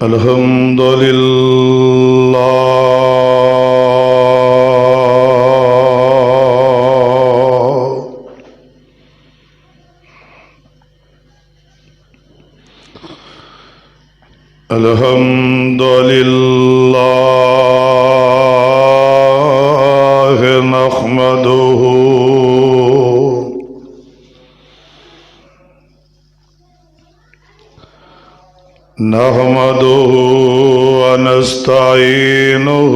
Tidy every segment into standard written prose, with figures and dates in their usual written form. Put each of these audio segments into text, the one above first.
الحمد لله الحمد لله نحمده ونستعينه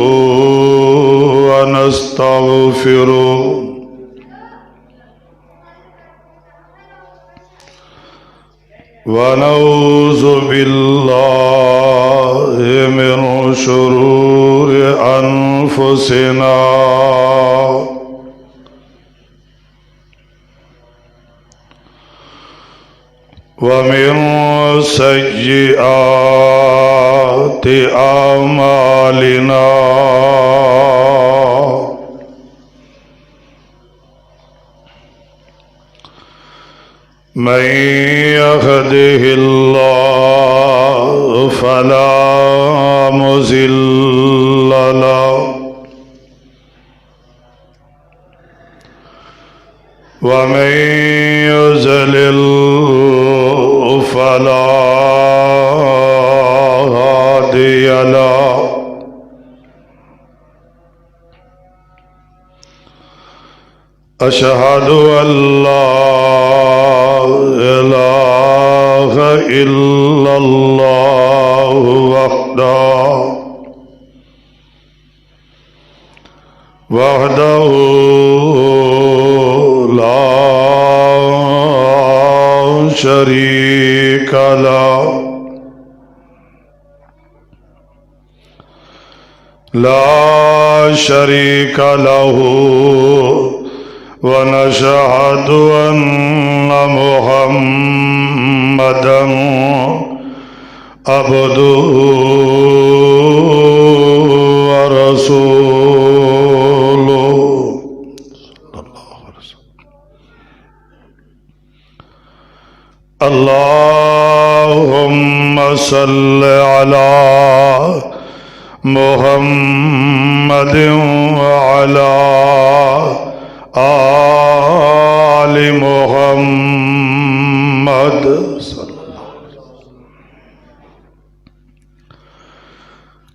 ونستغفره ونعوذ بالله من شرور أنفسنا ومن سيئات أعمالنا من يهده الله فلا مضل له ومن يضلل فلا هادي له أشهد أن لا إله إلا الله وحده لا شريك له ونشهد أن محمدا عبده ورسوله اللهم صل على محمد وعلى آل محمد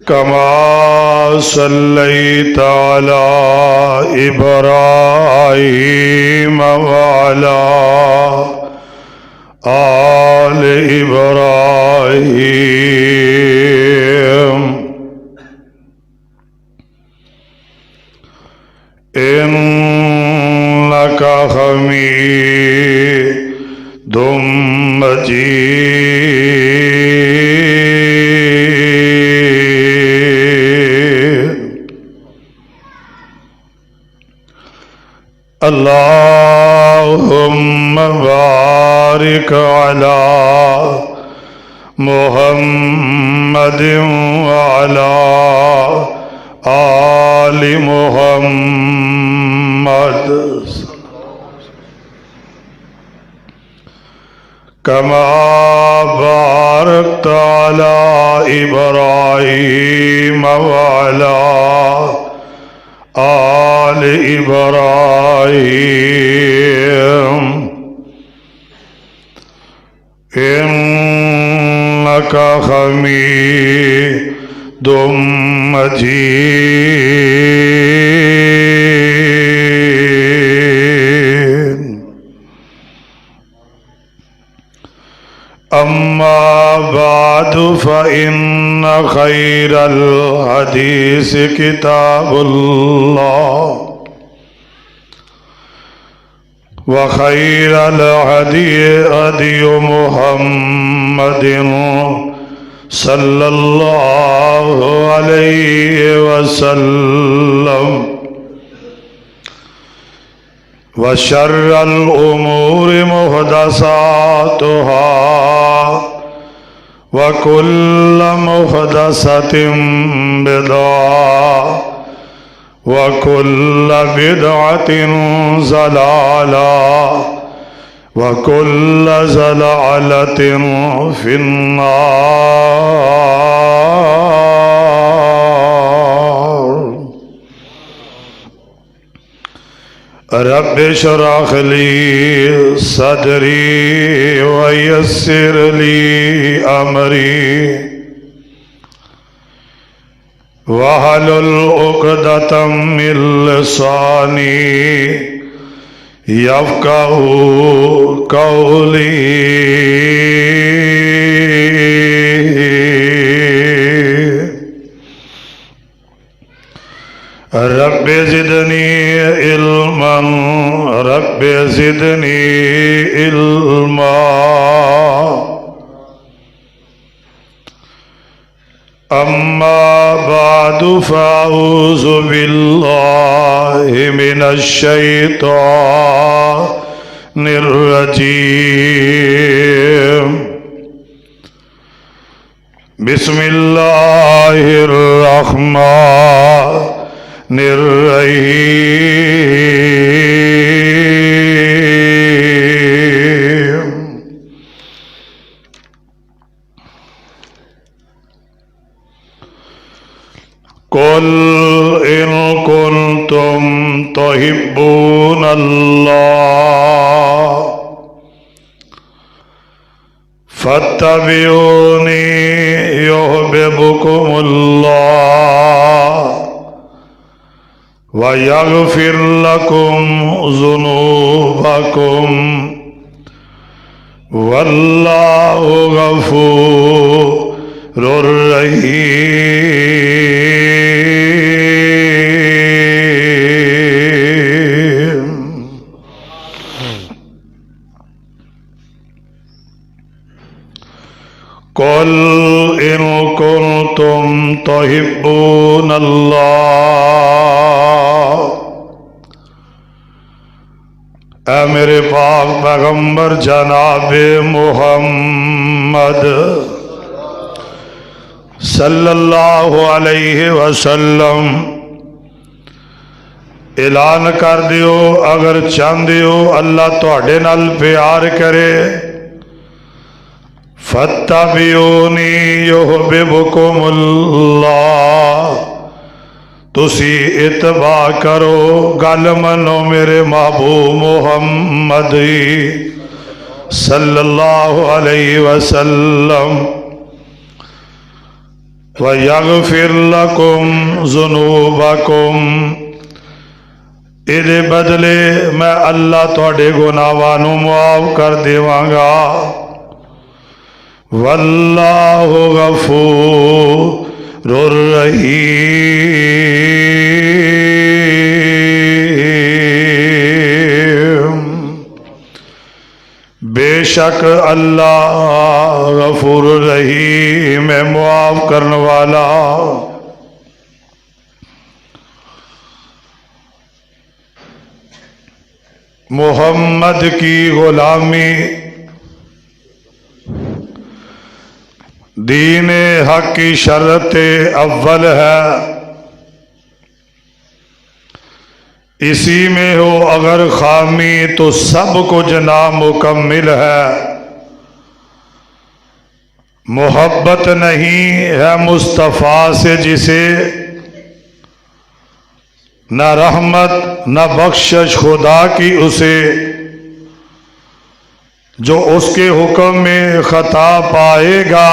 كما صليت على إبراهيم وعلى آل إبراهيم إنك حميد مجيد اللهم بارك على محمد وعلى آل محمد كما باركت على إبراهيم وعلى آل إبراهيم إنك حميد مجيد أما بعد فإن خير الحديث كتاب الله وخير الهدي هدي محمد صلى الله عليه وسلم وشر الأمور محدثاتها وكل محدثة بدعة وكل بدعة ضلالة وكل زلعلة في النار. رب اشرح لي صدري ويسر لي أمري واحلل عقدة من لساني يفقهوا قولي. رب زدني علما رب زدني علما. أما بعد فأعوذ بالله من الشيطان الرجيم. بسم الله الرحمن الرحيم. قل إن كنتم تحبون الله فاتبعوني يحببكم الله ويغفر لكم ذنوبكم والله غفور رحيم. قل إن كنتم تحبون الله. اے میرے پاک پیغمبر جناب محمد صلی اللہ علیہ وسلم اعلان کر دیو اگر چاہندے ہو اللہ تواڈے نال پیار کرے فاتبعونی یحببکم اللہ. تسی اتباع کرو گل منو میرے محبوب محمد صلی اللہ علیہ وسلم. وَيَغْفِرْ لَكُمْ ذُنُوبَكُمْ. ادھے بدلے میں اللہ تواڈے گناہاں معاف کر دیواں گا. واللہ غفور رحیم. بے شک اللہ غفور رحیم ہے معاف کرنے والا. محمد کی غلامی دین حق کی شرط اول ہے. اسی میں ہو اگر خامی تو سب کچھ نامکمل ہے. محبت نہیں ہے مصطفیٰ سے جسے نہ رحمت نہ بخشش خدا کی اسے. جو اس کے حکم میں خطا پائے گا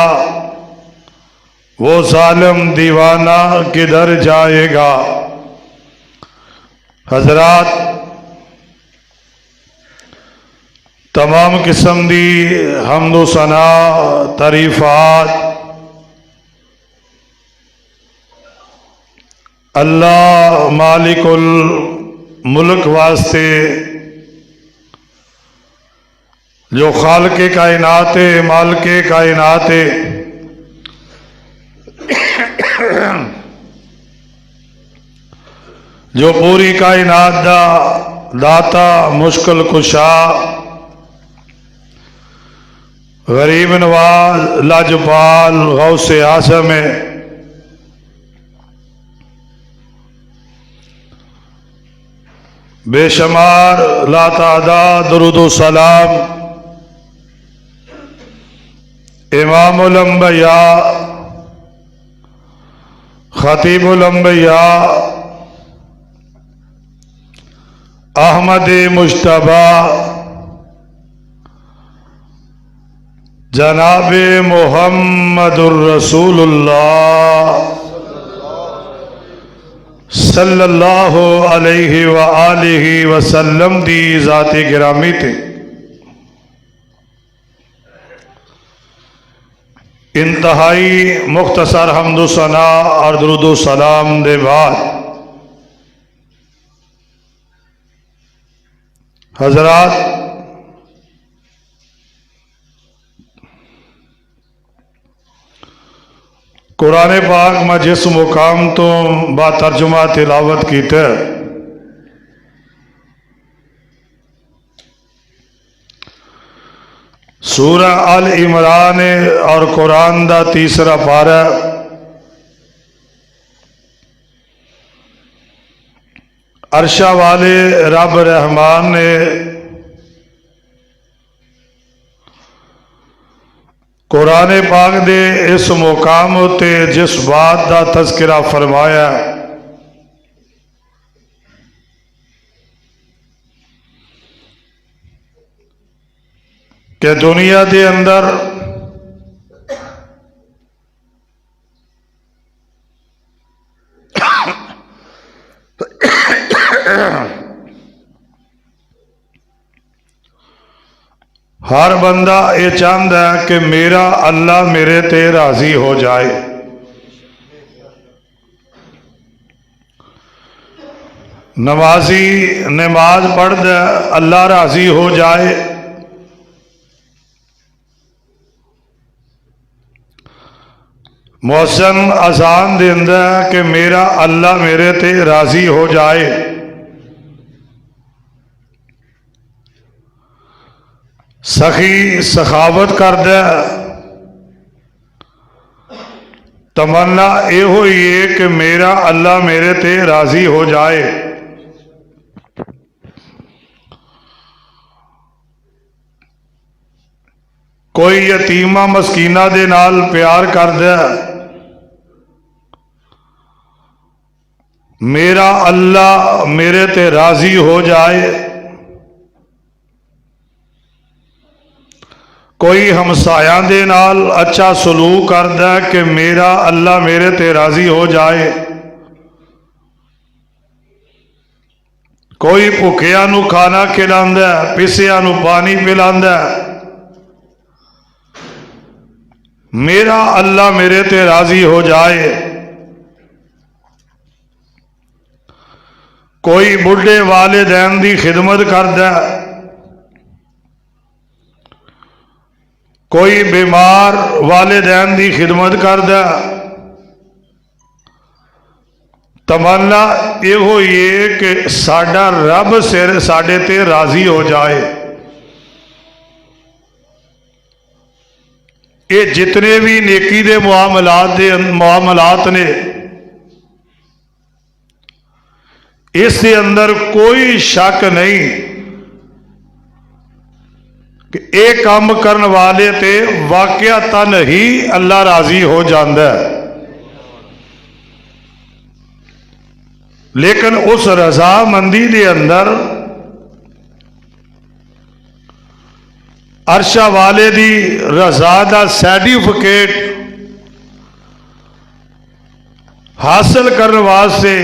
وہ ظالم دیوانہ کدھر جائے گا. حضرات تمام قسم دی حمد و ثنا تعریفات اللہ مالک الملک واسطے جو خالق کائنات مالک کائنات جو پوری کائنات دا داتا مشکل کشا غریب نواز لاجپال غوث اعظم ہے. بے شمار لا تعداد درود و سلام امام الانبیاء خطیب الانبیاء احمد مجتبی جناب محمد الرسول اللہ صلی اللہ علیہ وآلہ وسلم دی ذات گرامی تے انتہائی مختصر حمد و ثنا اور درود و سلام دے بعد حضرات قرآن پاک میں جس مقام تو با ترجمہ تلاوت کیتا ہے سورہ آل عمران اور قرآن دا تیسرا پارہ عرشہ والے رب رحمان نے قرآن پاک دے اس مقام تے جس بات دا تذکرہ فرمایا کہ دنیا دے اندر ہر بندہ یہ چاہتا ہے کہ میرا اللہ میرے تے راضی ہو جائے. نمازی نماز پڑھتا ہے اللہ راضی ہو جائے. محسن اذان دیندا ہے کہ میرا اللہ میرے تے راضی ہو جائے. سخی سخاوت کردا ہے تمنا یہ ہوئی ہے کہ میرا اللہ میرے تے راضی ہو جائے. کوئی یتیمہ مسکینہ دے نال پیار کردا ہے میرا اللہ میرے تے راضی ہو جائے. کوئی ہمسایاں دے نال اچھا سلوک کردا ہے کہ میرا اللہ میرے تے راضی ہو جائے. کوئی بھوکیاں نو کھانا کھلاندا ہے پیسیاں نو پانی پلاندا ہے میرا اللہ میرے تے راضی ہو جائے. کوئی بڈھے والدین دی خدمت کردا ہے کوئی بیمار والدین دی خدمت کردا ہے. تمنا یہ ہوئی ہے کہ ساڈا رب ساڈے تے راضی ہو جائے. یہ جتنے بھی نیکی دے معاملات نے اس کے اندر کوئی شک نہیں کہ ایک کام کرن والے تے واقعتاً ہی اللہ راضی ہو جاندا ہے. لیکن اس رضا مندی دے اندر عرشہ والے دی رضا دا سرٹیفکیٹ حاصل کرنے واسطے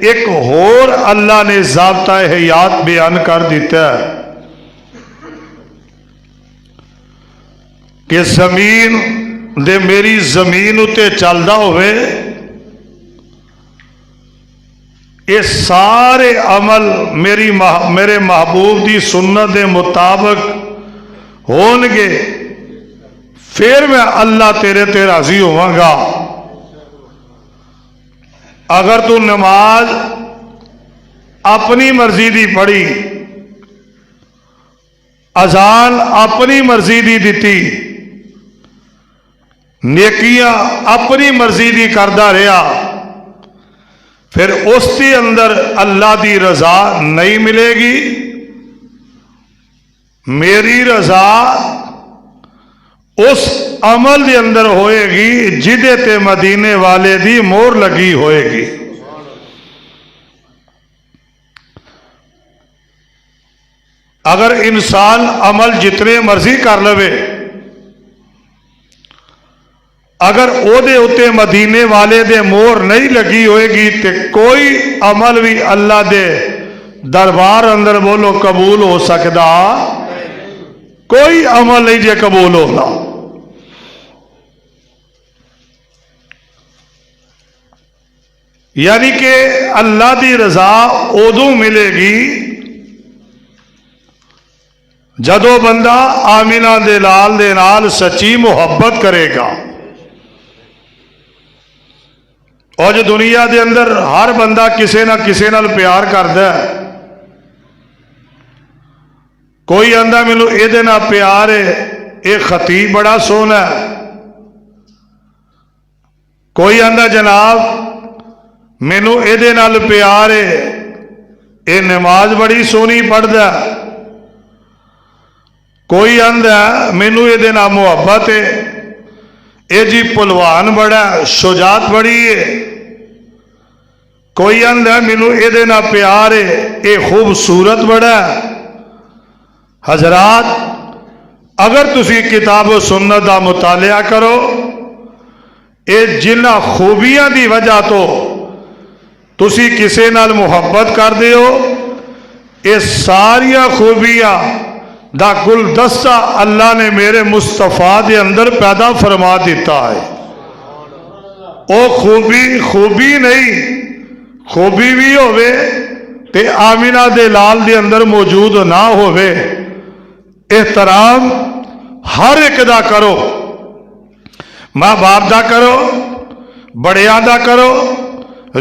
ایک اور اللہ نے ضابطہ حیات بیان کر دیتا ہے کہ زمین دے میری زمین اتے چلدا ہوئے یہ سارے عمل میرے محبوب دی سنت دے مطابق ہون گے پھر میں اللہ تیرے تے راضی ہوا گا. اگر تو نماز اپنی مرضی دی پڑھی اذان اپنی مرضی دی دیتی نیکیاں اپنی مرضی دی کردا رہا پھر اس کے اندر اللہ دی رضا نہیں ملے گی. میری رضا اس عمل دے اندر ہوئے گی جدے تے مدینے والے دی مور لگی ہوئے گی. اگر انسان عمل جتنے مرضی کر لوے، اگر او دے اتے مدینے والے دے مور نہیں لگی ہوئے گی تے کوئی عمل بھی اللہ دے دربار اندر بولو قبول ہو سکتا، کوئی عمل نہیں جے قبول ہونا. یعنی کہ اللہ دی رضا ادو ملے گی جدو بندہ آمینہ دے لال دے نال سچی محبت کرے گا. اور جو دنیا دے اندر ہر بندہ کسے نہ کسے نال پیار کردا ہے. کوئی آندا مینوں اے دے نال پیار ہے، اے خطیب بڑا سونا ہے. کوئی آندا جناب مینوں اے دے نال پیار ہے، اے نماز بڑی سونی پڑھدا ہے. کوئی آندا مینوں اے دے نال محبت ہے، اے جی پلوان بڑا شجاعت بڑی ہے. کوئی آندا مینوں اے دے نال پیار ہے، اے خوبصورت بڑا ہے. حضرات اگر تسی کتاب و سنت دا مطالعہ کرو، اے جنہ خوبیاں دی وجہ تو تسی کسے نال محبت کر دیو، اے ساریاں خوبیاں دا گلدستہ اللہ نے میرے مصطفیٰ دے اندر پیدا فرما دیتا ہے. او خوبی نہیں، خوبی بھی ہوئے تے آمینہ دے لال دے اندر موجود نہ ہوئے. احترام ہر ایک دا کرو، ماں باپ دا کرو، بڑیاں دا کرو،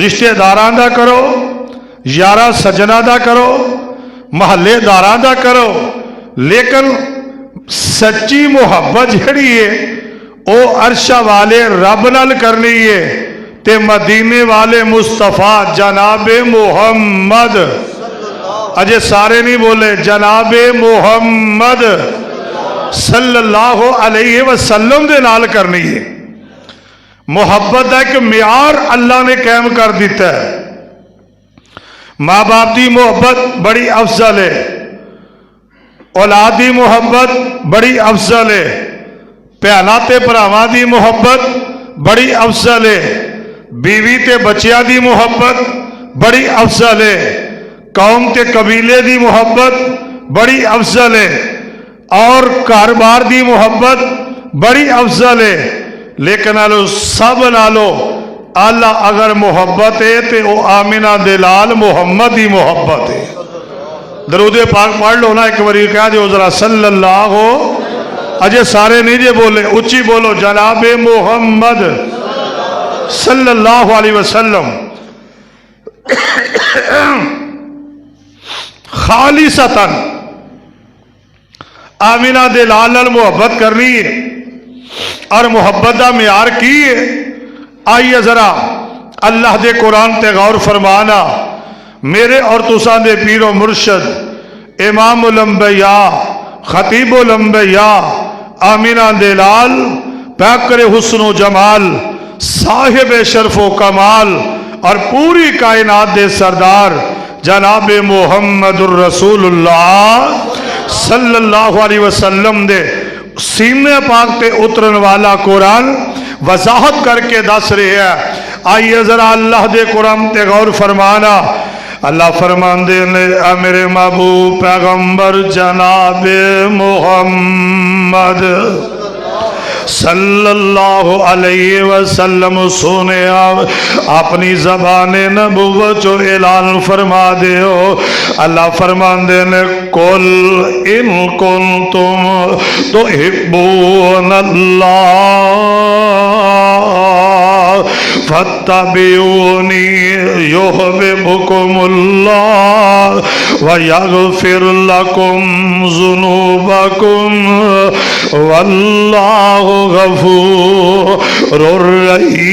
رشتہ داران دا کرو، یارہ سجنہ دا کرو، محلے داران دا کرو. لیکن سچی محبت جڑی ہے او عرشہ والے رب نال کرنی ہے تے مدینے والے مصطفیٰ جناب محمد، اجے سارے نہیں بولے، جناب محمد صلی اللہ علیہ وسلم دے نال کرنی ہے. محبت دا ایک معیار اللہ نے قائم کر دیتا ہے. ماں باپ دی محبت بڑی افضل ہے، اولاد دی محبت بڑی افضل ہے، بھیناں تے بھراواں دی محبت بڑی افضل ہے، بیوی تے بچیاں دی محبت بڑی افضل ہے، قوم تے قبیلے دی محبت بڑی افضل ہے، اور کاروبار دی محبت بڑی افضل ہے. لیکن سب نالو اللہ اگر محبت ہے تے او آمینہ دے لال محمد دی محبت ہے. درود پاک پڑھ لو نا ایک باری، کہہ دیو ذرا صلی اللہ ہو. اجے سارے نہیں جے بولے، اچھی بولو، جناب محمد صلی اللہ علیہ وسلم. خالصتاً آمینہ دے لال محبت کرنی ہے. اور محبت دا معیار کی ہے؟ آئیے ذرا اللہ دے قرآن تے غور فرمانا. میرے اور تساں دے پیر و مرشد امام الانبیاء خطیب الانبیاء آمینہ دے لال پیکر حسن و جمال صاحب شرف و کمال اور پوری کائنات دے سردار جناب محمد الرسول اللہ صلی اللہ علیہ وسلم دے سینے پاک تے اترن والا قرآن وضاحت کر کے دس رہے ہیں. آئیے ذرا اللہ دے قرآن تے غور فرمانا. اللہ فرمان دے نے میرے محبوب پیغمبر جناب محمد صلی اللہ علیہ وسلم سونے اپنی زبان نبوت جو اعلان فرما دے ہو. اللہ فرمان دے نے قل ان کنتم تحبون اللہ فاتبعونی یحببکم اللہ ویغفر لکم ذنوبکم واللہ غفور رحیم.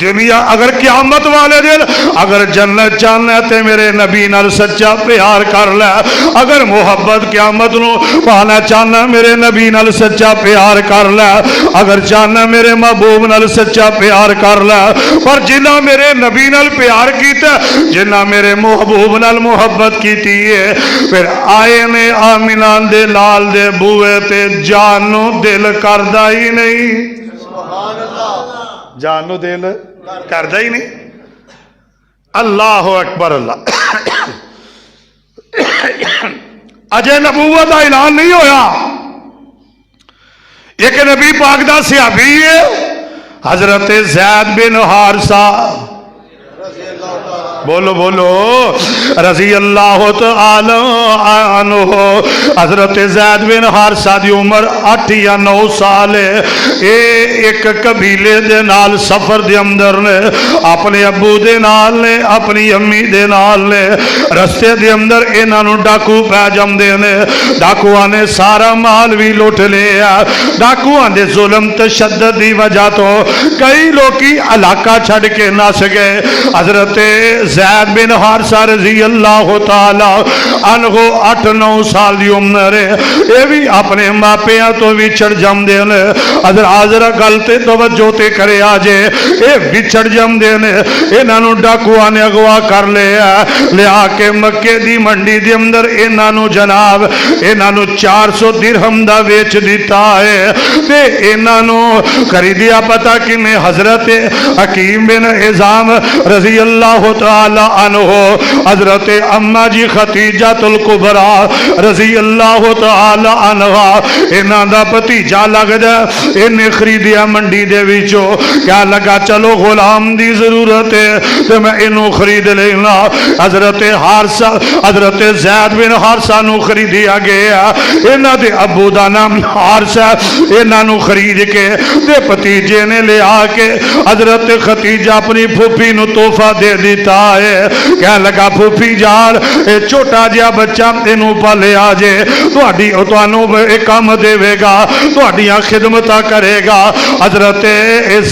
دنیا اگر قیامت والے دن اگر جنت چاہنا ہے تے میرے نبی نال سچا پیار کر لے، اگر محبت قیامت نو پانا چاہنا میرے نبی نال سچا پیار کر لے، اگر چاہنا میرے محبوب نال سچا پیار کر لے۔ پر جنہ میرے نبی نال پیار کیتا، جنہ میرے محبوب نال محبت کیتی ہے، پھر آئے نے آمینہ دے لال دے بوئے تے جانو دل کردہ ہی نہیں، جانو دل کردہ ہی نہیں۔ اللہ اکبر اللہ۔ اجے نبوت کا اعلان نہیں ہویا، ایک نبی پاک دا صحابی ہے حضرت زید بن حارثہ، بولو بولو رضی اللہ تعالی عنہ۔ حضرت زید بن حارثہ دی عمر 8 یا 9 سال ہے۔ اے ایک قبیلے دے نال سفر دے اندر نے، اپنے ابو دے نال نے، اپنی امی دے نال نے، رستے دے اندر انہاں نوں ڈاکو پہ جاندے نے، ڈاکواں نے سارا مال بھی لوٹ لیا۔ ڈاکواں دے ظلم تشدد دی وجہ تو کئی لوکی علاقہ چھڑ کے نس گئے۔ حضرت زید بن حارثہ رضی اللہ تعالی عنہ 8-9 سال دی عمر ہے، اے بھی اپنے ماپیاں تو وچھڑ جاندے نے۔ حضرت گل تے توجہ تے کرے آجے، اے وچھڑ جاندے نے، انہاں نوں ڈاکواں نے اغوا کر لیا، لیا کے مکے دی منڈی دے اندر انہاں نوں جناب انہاں نوں 400 درہم دا ویچ دیتا ہے تے انہاں نوں خریدیا پتہ کنے حضرت حکیم بن حزام رضی اللہ تعالی عنہ، حضرت اماں جی خدیجہ الکبریٰ رضی اللہ تعالی عنہ انہاں دا بھتیجا لگدا، انہیں خریدیا منڈی دے وچوں، کیا لگا چلو غلام دی ضرورت ہے تے میں انہوں خرید لینا۔ حضرت حارثہ حضرت زید بن حارثہ نو خریدیا گیا، انہاں دے ابو دا نام حارثہ، انہاں نو خرید کے تے بھتیجے نے لے آ کے حضرت خدیجہ اپنی پھوپھی نو تحفہ دے دیتا ہے۔ کیا لگا پھوپھی جان اے چھوٹا جہا بچہ تینوں پالے آجے، تانوں ایک کام دے گا، تہاڈیاں خدمتاں کرے گا۔ حضرت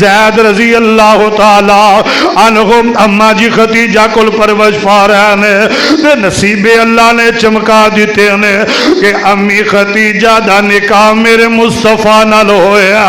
زید رضی اللہ تعالی عنہ اماں جی خدیجہ کل پرورش پا رہے نے تے نصیب اللہ نے چمکا دیتے نے کہ امی خدیجہ دا نکاح میرے مصطفیٰ نال ہویا،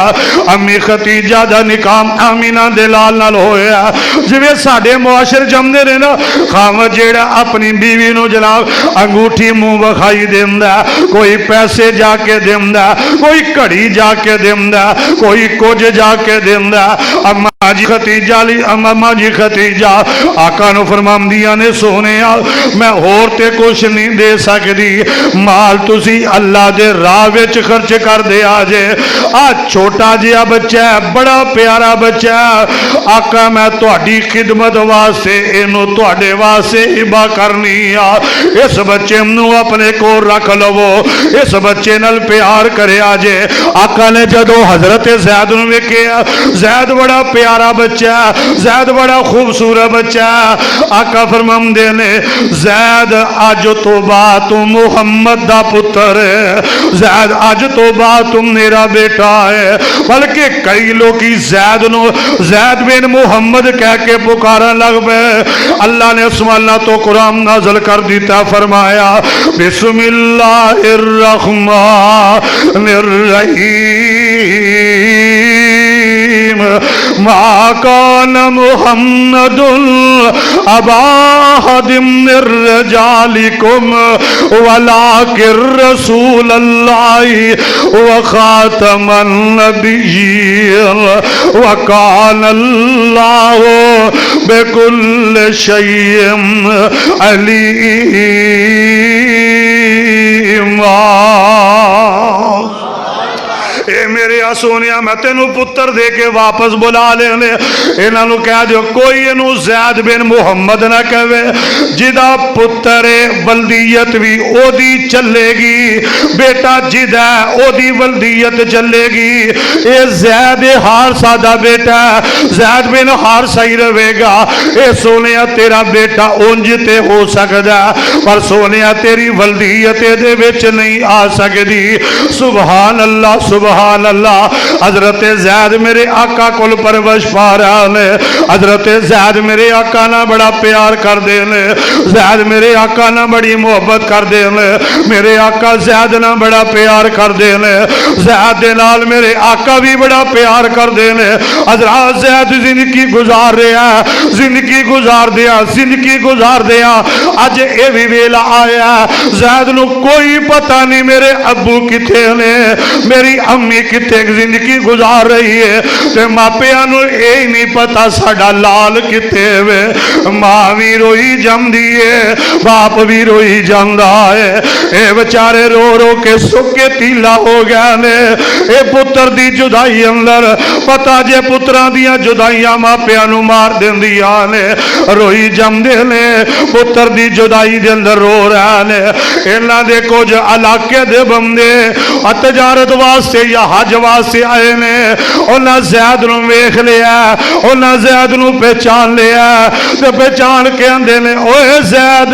امی خدیجہ دا نکاح آمینہ دے لال نال ہویا۔ جویں ساڈے معاشر جمدے نے نا، خامد جیڑا اپنی بیوی نو جناب انگوٹھی منہ وکھائی دیندا، کوئی پیسے جا کے دیندا، کوئی گھڑی جا کے دیندا، کوئی کچھ جا کے دیندا۔ اماں جی خدیجہ اماں جی خدیجہ آقا نو فرماندیاں نے سونیا میں ہور تے کچھ نہیں دے سکدی، مال تسی اللہ دے راہ وچ خرچ کر دے آجے۔ آج چھوٹا جہا بچہ ہے، بڑا پیارا بچہ ہے، آقا میں تہاڈی خدمت واسطے اینو تہاڈے واسطے ہبا کرنی آ، اس بچے نو اپنے کو رکھ لو، اس بچے نال پیار کرے آجے۔ آقا نے جدو حضرت زید نو ویکھیا، زید بڑا پیارا بچہ، زید بڑا خوبصورت بچہ، آقا فرماندے نے زید اج تو بعد تو محمد دا پتر ہے، زید اج تو بعد تم میرا بیٹا ہے۔ بلکہ کئی لوگی زید نو زید بن محمد کہہ کے پکارن لگ پے۔ اللہ نے اسم اللہ تو قرآن نازل کر دیتا، فرمایا بسم اللہ الرحمن الرحیم ما کان محمد ابا احد من رجالکم ولکن رسول اللہ وخاتم النبیین وکان اللہ بکل شیء علیم۔ اے میرے سونیا میں تینوں پتر دے کے واپس بلا لینے، انہاں نو کہہ دیو کوئی انہوں زید بن محمد نہ کہوے، جدا پتر ولدیت بھی او دی چلے گی، بیٹا جدا او دی ولدیت چلے گی۔ اے زید حارثہ دا بیٹا زید بن حارثہ ہی رہے گا۔ اے سونیا تیرا بیٹا اونج تے ہو سکدا پر سونیا تیری ولدیت دے وچ نہیں آ سکدی۔ سبحان اللہ سبحان اللہ. حضرت زید میرے آقا کول پرورش پا رہا نے. حضرت زید میرے آقا نہ بڑا پیار کر دے نے. زید میرے آقا نہ بڑی محبت کر دے نے. میرے آقا زید نہ بڑا پیار کر دے نے. زید دے نال میرے آقا بھی بڑا پیار کر دے نے. حضرت زید زندگی گزار رہا ہے, زندگی گزار دیا, زندگی گزار دیا. اج اے بھی ویلا آیا زید نو کوئی پتہ نہیں میرے ابو کتے نے, میری امی کتے زندگی گزار رہی ہے. تے ماپیاں نو اے نہیں پتہ ساڈا لال کتے وے. ماں بھی روئی جم دیے, باپ بھی روئی جاندا ہے. اے بچارے رو رو کے سکے تیلا ہو گیا نے. اے پتر دی جدائی اندر پتہ جے پتراں دیاں جدائیاں ماپیاں نو مار دیندیاں نے. روئی جم دے نے, پتر دی جدائی دے اندر رو رہا نے. انہاں دے کچھ علاقے دے بندے تجارت واسطے یا حج واسطے آئے نے. انہاں زید نو ویکھ لیا, انہاں زید نو پہچان لیا تے پہچان کے آندے نے اوے زید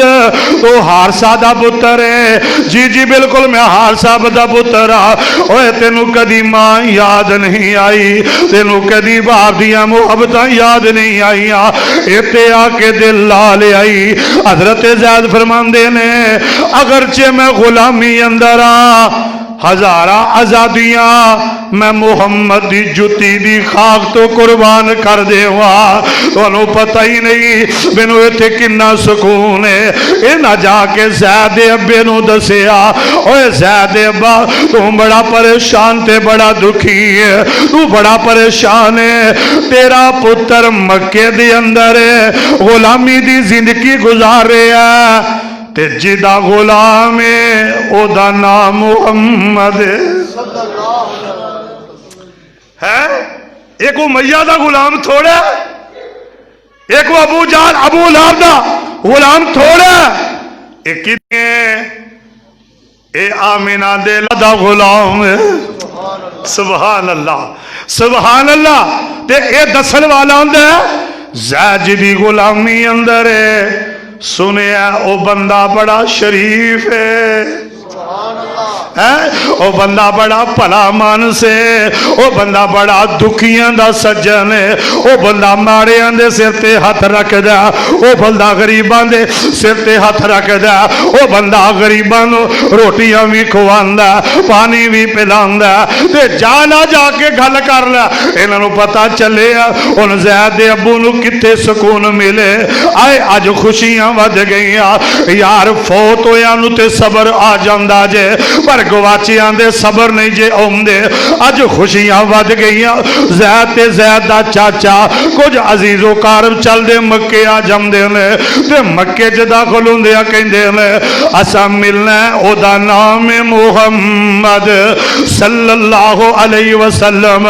تو حارثہ دا پتر ہے. جی جی بالکل میں حارثہ دا پتر ہاں. اوے تینوں کدی ماں یاد نہیں آئی, تینوں کدی باپ دیاں محبتاں یاد نہیں آئیاں, ایتھے آ کے دل لا لے آئی. حضرت زید فرماندے نے اگرچہ میں غلامی اندر ہاں, ہزارہ آزادیاں میں محمد دی جتی دی خاک تو قربان کر دے ہوا. تو انہوں پتہ ہی نہیں مینوں ایتھے کنا سکون ہے. اے نہ جا کے زید ابے نو دسیا اوے زید ابا تو بڑا پریشان تے بڑا دکھی ہے, تو بڑا پریشان ہے. تیرا پتر مکے دے اندر ہے, غلامی دی زندگی گزار رہا ہے تے جدا غلام ہے او دا نام محمد ہے. ایک امیہ دا غلام تھوڑا, ایک ابو جان ابو لہب دا غلام تھوڑا, ایک کتنے اے آمینہ دے دا غلام ہے. سبحان اللہ سبحان اللہ. تے اے دسل والا اندر زید دی غلامی اندر ہے. سنیا او بندہ بڑا شریف ہے, او بندہ بڑا بھلا من سے, او بندہ بڑا دکھیاں دا سجن ہے, او بندہ ماڑیاں دے سر تے ہاتھ رکھ دا, او بندہ غریباں دے سر تے ہاتھ رکھ دا, او بندہ غریباں نو روٹیاں بھی کھواندا, پانی بھی پلاندا. تے جانا جا کے گل کر لیا. انہاں نو پتہ چلے ہن زید دے ابو نو کتے سکون ملے. آئے اج خوشیاں ود گئیاں یار, فوت ہویا نو تے صبر آ جاندا جے, پر گواچیاں دے صبر نہیں جے اوندے. اج خوشیاں ود گئیاں. زید تے زید دا چاچا کچھ عزیز و کارب چل دے مکے آ جاندے نے, تے مکے چ داخل ہوندے کہندے نے اسا ملنا او دا نام محمد صلی اللہ علیہ وسلم.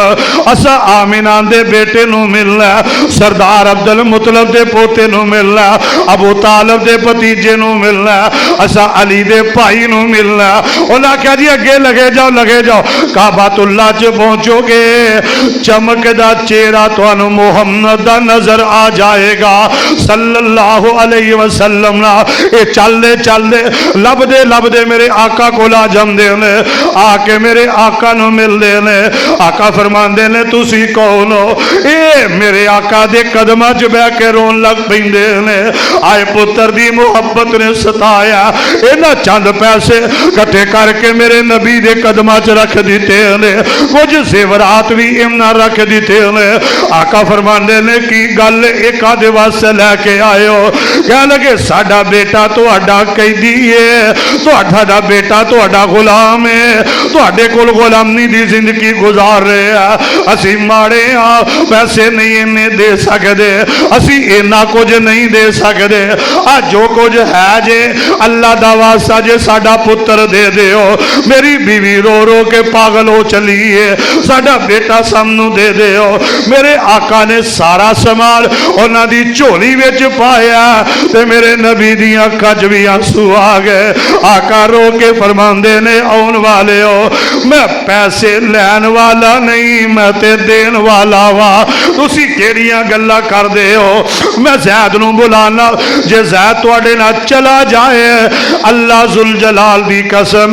اسا آمینہ دے بیٹے نو ملنا, سردار عبد المطلب دے پوتے نو ملنا, ابو طالب دے بھتیجے نو ملنا, اسا علی دے بھائی نو ملنا. انہاں کہا جی اگے لگے جاؤ کعبۃ اللہ چ پہنچو گے, چمک دا چہرہ تانوں محمد دا نظر آ جائے گا صلی اللہ علیہ وسلم. اے چل دے لب دے میرے آقا کو لا جم دے نے, آ کے میرے آقا نو مل دے نے. آقا فرماندے نے تسی کون ہو؟ اے میرے آقا دے قدماں چ بیٹھ کے رون لگ پیندے نے. آئے پتر دی محبت نے ستایا, انہاں چند پیسے کٹھے کر کے میرے نبی دے قدماں چ رکھ دیتے نے, کچھ زیورات بھی امنا رکھ دیتے نے. آقا فرماندے نے کی گل ایک آدھے واسطے لے کے آئے ہو؟ کہنے لگے ساڈا بیٹا تہاڈا قیدی ہے, تہاڈا بیٹا تہاڈا غلام ہے, تہاڈے کول غلامی دی زندگی گزار رہے ہیں. اسی ماڑے ہاں, پیسے نہیں انہیں دے سکدے, اسی اینا کچھ نہیں دے سکدے. جو کچھ ہے جے اللہ دا واسطہ جے ساڈا پتر دے دیو. میری بیوی رو رو کے پاگل ہو چلی ہے, ساڈا بیٹا سامنو دے دیو. میرے آقا نے سارا سامان انہاں دی جھولی وچ پایا, تے میرے نبی دیاں کج بھی آنسو آ گئے. آقا رو کے فرماندے نے آن والے ہو, میں پیسے لین والا نہیں, میں تے دین والا وا. تسی کیڑیاں گلاں کر دے ہو؟ میں زید نو بلانا, جے زید تواڈے نال چلا جائے اللہ ذوالجلال دی قسم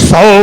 100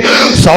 100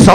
100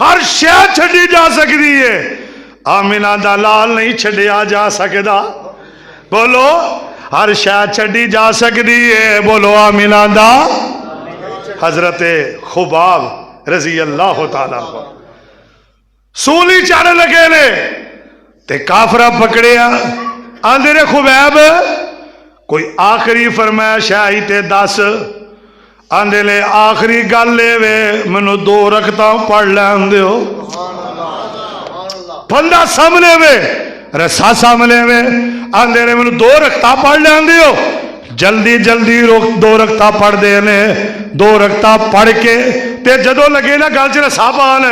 ہر شے چھڈی جا سکتی ہے، آمنہ دا لال نہیں چھڈیا جا سکتا. بولو ہر شے چھڈی جا سکتی ہے، بولو آمنہ دا. حضرت خباب رضی اللہ تعالیٰ عنہ سولی چڑھ لگے نے تے کافرہ پکڑیا. آندے نے خبیب کوئی آخری فرمائش آئی تے دس. آندے نے آخری گل لے وے منو 2 رکعتاں پڑھ لین دیو. بندہ سامنے وے رسا سامنے وے. آندے نے منو 2 رکعتاں پڑھ لین دیو. جلدی جلدی 2 رکعتاں پڑھ دے نے. 2 رکعتاں پڑھ کے تے جدو لگے نا گل چ رسا پان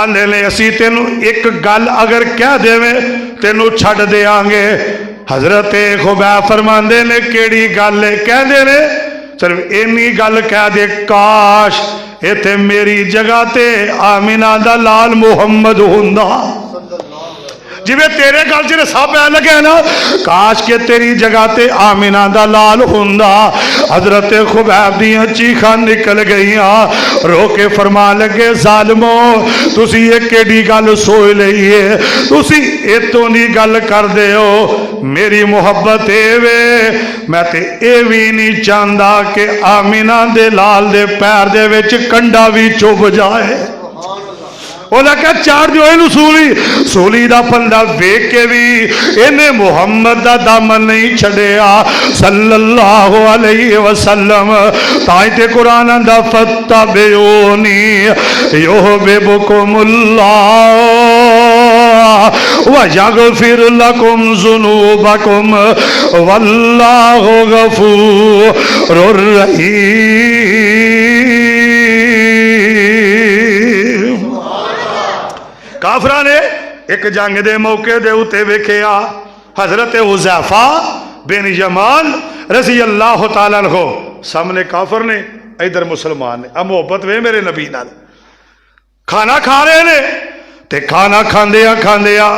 آندے نے اسی تینو ایک گل اگر کہہ دے میں تینو چھڑ دے آنگے. حضرت خبیب فرماندے نے کیڑی گل ہے؟ کہہ دے نے صرف اینی گل کہہ دے کاش ایتھے میری جگہ تے آمنہ دا لال محمد ہوندا. جی میں تیرے گل چ رسا پہ لگے نا کاش کے تیری جگہ تے آمنہ دا لال ہوندا. حضرت خبیب دیاں چیخاں نکل گئیاں. رو کے فرمان لگے ظالمو تسی یہ کیڑی گل سوچ لئیے، تسی ایتوں دی گل کر دے ہو. میری محبت اے وے میں تے اے وی نہیں چاہندا کہ آمنہ دے لال دے پیر دے وچ کنڈا وی چوب جائے. انہاں کہا چار جو ہے سولی دا پندہ ویک کے بھی انہیں محمد دا دامن نہیں چھڑیا صلی اللہ علیہ وسلم. تائیتے قرآن اندہ فتبعونی یحببکم اللہ وَيَغْفِرْ لَكُمْ ذُنُوبَكُمْ وَاللَّهُ غَفُورٌ رَحِيمٌ. کافرہ نے ایک جنگ دے موقع دے اتے ویکھیا حضرت حذیفہ بن یمان رضی اللہ تعالیٰ عنہ سامنے کافر نے ادھر مسلمان نے. اب محبت وے میرے نبی نال کھانا کھا رہے نے تے کھانا کھاندیا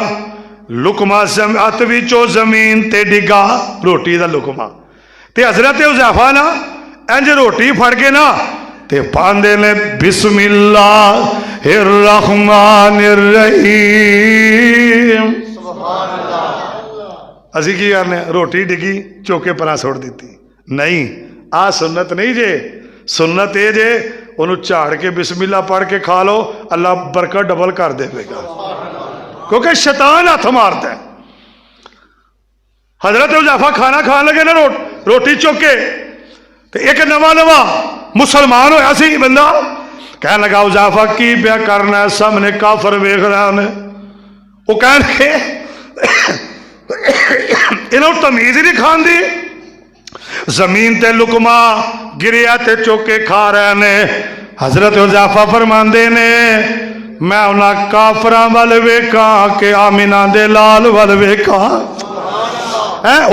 لقمہ ہاتھ وچوں زمین تے ڈگا روٹی دا لقمہ تے حضرت حذیفہ نا انج روٹی پھڑ کے نا تے پاندے نے بسم اللہ الرحمن الرحیم. سبحان اللہ. اسی کی کرنے روٹی ڈگی چوکے پرا چھوڑ دیتی نہیں. آ سنت نہیں جے. سنت اے جے انہوں چاڑ کے بسم اللہ پڑھ کے کھا لو اللہ برکت ڈبل کر دے گا کیونکہ شیطان ہاتھ مارتا ہے. حضرت حذیفہ کھانا کھان لگے نا روٹی چوکے تو ایک نواں مسلمان ہویا سی بندہ کہنے لگا حذیفہ کی پیا کرنا ہے سامنے کافر ویکھ رہا نے. وہ کہنے لگے انہوں تمیز ہی نہیں کھان دی. زمین تے لقمہ گریا تے چوکے کھا رہے نے. حضرت حذیفہ فرماندے نے میں انہاں کافراں ول ویکھاں کہ آمنہ دے لال ول ویکھاں.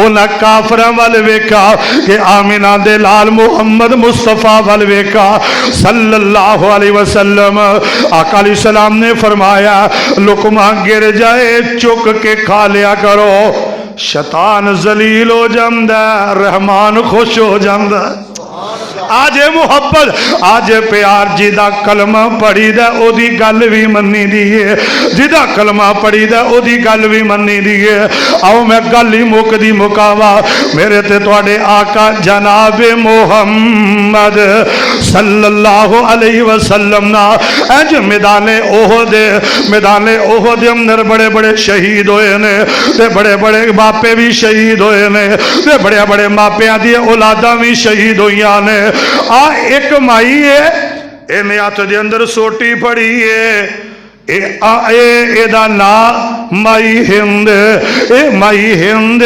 انہاں کافراں ول ویکھا کہ آمنہ دے لال محمد مصطفیٰ ول ویکھا صلی اللہ علیہ وسلم. آقا علیہ السلام نے فرمایا لقمہ گر جائے چک کے کھا لیا کرو. شیطان ذلیل ہو جاندہ رحمان خوش ہو جاندہ. آج محبت آج پیار جیدہ کلمہ پڑھی دے او دی گل بھی منی دیئے جیدہ کلمہ پڑھی دے او دی گل بھی منی دیئے. آؤ میں گل ہی موک دی مکاوا میرے تے توڑے آقا جناب محمد صلی اللہ علیہ وسلم نا اج میدان احد اندر بڑے بڑے شہید ہوئے نے تے بڑے بڑے باپے بھی شہید ہوئے نے تے بڑے بڑے ماپیاں دی اولاداں بھی شہید ہوئیاں نے. ایک مائی ہے انہیں ہاتھ دے اندر سوٹی پڑی ہے اے دا نا مائی ہند. اے مائی ہند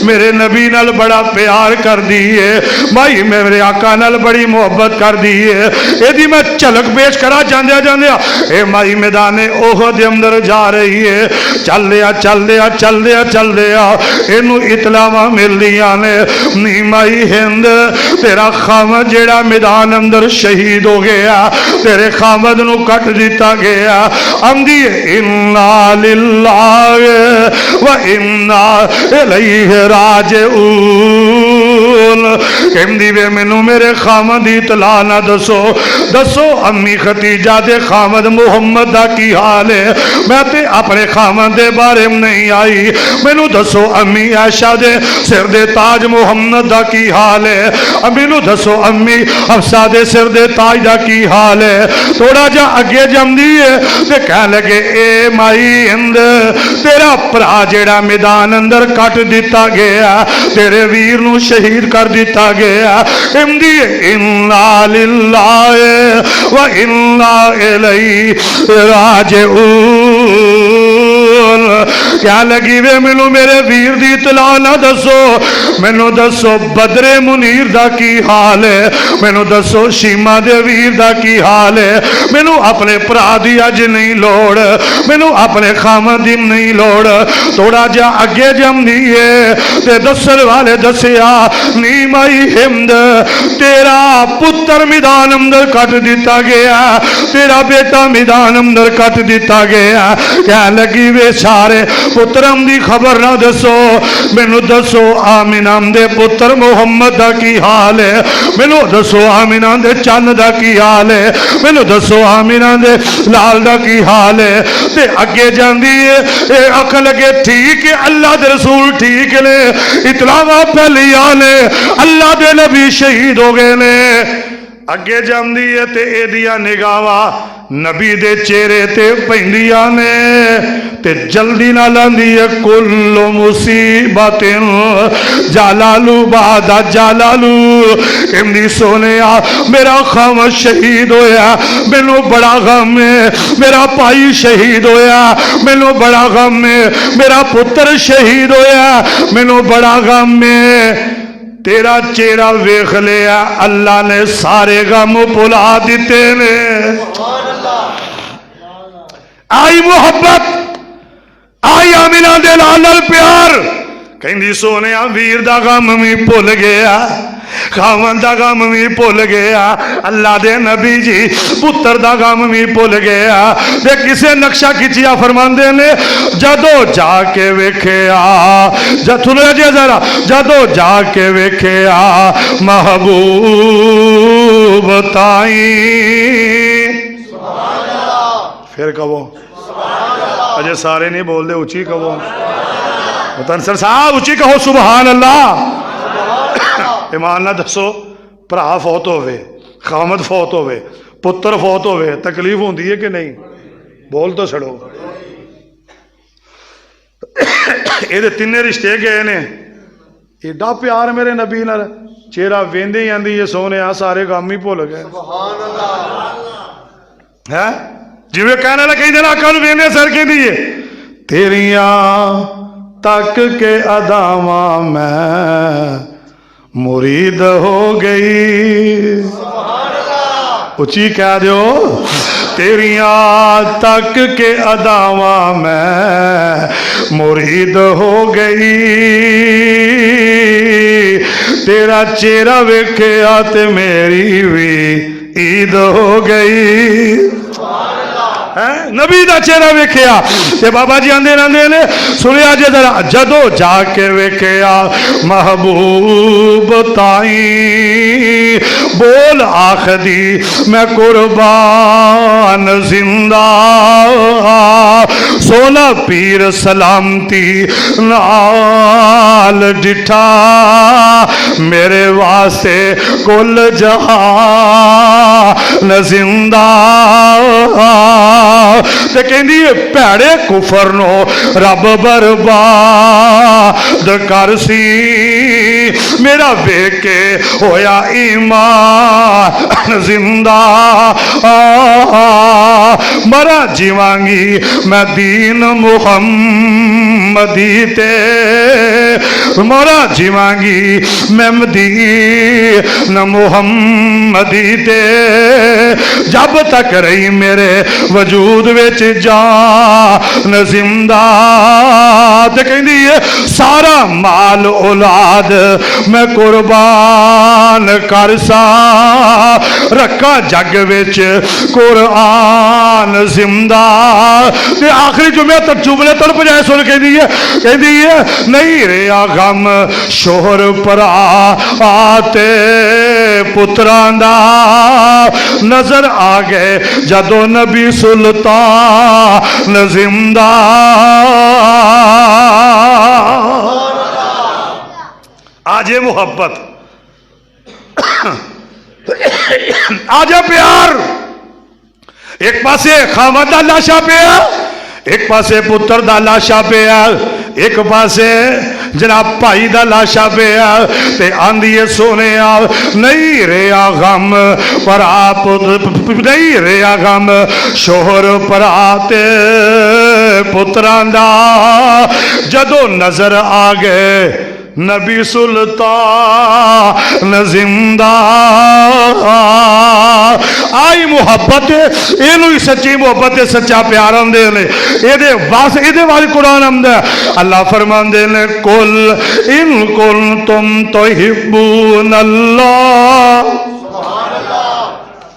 میرے نبی نال بڑا پیار کر دیئے مائی میرے آقا نال بڑی محبت کر دیئے. اے دی میں چلک پیش کرا جاندیا اے مائی میدان احد اندر جا رہی ہے. چل دیا اینو اطلاع مل دیا نے نی مائی ہند تیرا خامد جیڑا میدان اندر شہید ہو گیا تیرے خامد نو کٹ دیتا گیا. اندی انا للہ و انا الیہ راجعون. کہندی وے مینوں میرے خامد دی اطلاع نہ دسو دسو امی ختیجہ دے خامد محمد دا کی حال ہے میں تے اپنے خامد دے بارے میں نہیں آئی مینوں دسو امی عائشہ دے سر دے تاج محمد دا کی حال ہے مینوں دسو امی حفصہ دے سر دے تاج دا کی حال ہے تھوڑا جا اگے جمدی ہے تے کہنے لگے اے مائی ہند تیرا پرا جیڑا میدان اندر کٹ دیتا گیا تیرے ویر نو شہید کر دیتا گیا ہندی انا للہ و انا الیہ راجعون کیا لگی وے مینوں میرے ویر دی اطلاع نہ دسو مینوں دسو بدر منیر دا کی حال ہے مینوں دسو شیما دے ویر دا کی حال ہے مینوں اپنے پرا دی اج نہیں لوڑ مینوں اپنے خامد دی نہیں لوڑ تھوڑا جا اگے جمدی ہے تے دسن والے دسیا نی مائی ہند تیرا پتر میدان اندر کٹ دیتا گیا تیرا بیٹا میدان اندر کٹ دیتا گیا کہنے لگی وے سارے پترم دی خبر نہ دسو مینوں دسو آمینہ دے پتر محمد دا کی حال ہے مینوں دسو آمینہ دے چند دا کی حال ہے مینوں دسو آمینہ دے لال دا کی حال ہے تے اگے جاندی ہے اے اکھ لگے ٹھیک ہے اللہ دے رسول ٹھیک نے اطلاع پہلی آنے اللہ دے نبی شہید ہو گئے نے اگے جاندی ہے تے اے دیا نگاواں نبی دے چہرے تے پیندیاں نے تے جلدی نہ لاندی ہے کل مصیبت جلالو بعد جلالو امدی سونیا میرا خامد شہید ہویا مینوں بڑا غم ہے میرا پائی شہید ہویا مینوں بڑا غم ہے میرا پتر شہید ہویا مینوں بڑا غم ہے تیرا چہرہ ویکھ لیا اللہ نے سارے غم بھلا دیتے نے آئی محبت آئی آمینہ دے لال پیار کہندی سونیا ویر دا غم بھی بھول گیا خاوند دا غم بھی بھول گیا اللہ دے نبی جی پتر دا غم بھی بھول گیا تے کسے نقشہ کھچیا فرماندے نے جدو جا کے ویکھیا سنو جی ذرا جدو جا کے ویکھیا محبوب تائیں پھر کہو اجے سارے نہیں بول دے اچھی کہو متنصر صاحب اچھی کہو سبحان اللہ ایمان نہ دسو پرا فوت ہوئے خامد فوت ہوئے پتر فوت ہوئے تکلیف ہوندی ہے کہ نہیں بول تو سڑو یہ تینے رشتے گئے نے ایڈا پیار میرے نبی نال چہرہ ویندے ہی آندی یہ سونے سارے غم ہی بھول گئے ہے جی میں کہنے لگا کہیں دن آقا نو ویندے سر کے دیئے تیریاں تک کے اداواں میں مرید ہو گئی اچھی کہہ دیو تیریاں تک کے اداواں میں مرید ہو گئی تیرا چہرہ ویکھیا تے میری بھی عید ہو گئی نبی دا چہرہ ویکھیا تے بابا جی آندے رہندے نے سنیا جے ذرا جدو جا کے ویکھیا محبوب تائیں بول آخدی میں قربان زندہ سونا پیر سلامتی نال ڈٹھا میرے واسطے کل جہان زندہ تے کہندی پیڑے کفر نو رب برباد کر سی میرا ویکھ کے ہویا ایمان زندہ مرا جیوانگی میں دین محمدی تے مرا جیوانگی میں دین محمدی تے جب تک رہی میرے وجود وچ جان زندہ تے کہندی ہے سارا مال اولاد میں قربان کرسا رکھا جگ وچ قرآن زندہ تے آخری جمعہ تک جملے تڑپ جائے سن کہندی ہے نہیں رہا غم شوہر پرا آتے پتران دا نظر آ گئے جدو نبی سلطان زندہ آجے محبت آجے پیار ایک پاسے خاوند دا لاشا پیا ایک پاسے پتر دا لاشا پیا ایک پاسے جناب بھائی دا لاشا پیا تے آندھیے سونے نہیں رہا غم پر آپ نہیں رہا غم شوہر پر آتے پتران دا جدو نظر آگئے نبی سلطان زندہ آئی محبت اینوی سچی محبت سچا پیار آندے نے ایدے والی قرآن آمدہ اللہ فرمان دے نے قل ان کنتم تحبون اللہ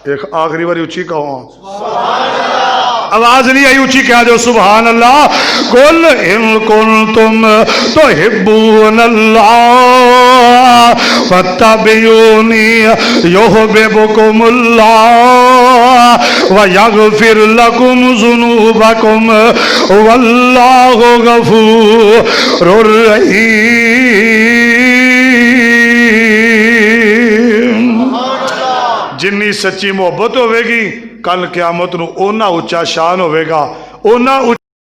ایک آخری باری اچھی کہو آواز نہیں آئی اچھی کہہ دو سبحان اللہ قل ان کنتم تحبون اللہ فاتبعونی یحببکم اللہ ویغفر لکم ذنوبکم واللہ غفور رحیم جنی سچی محبت ہوئے گی کل قیامت نو اونا اچھا شان ہوئے گا اونا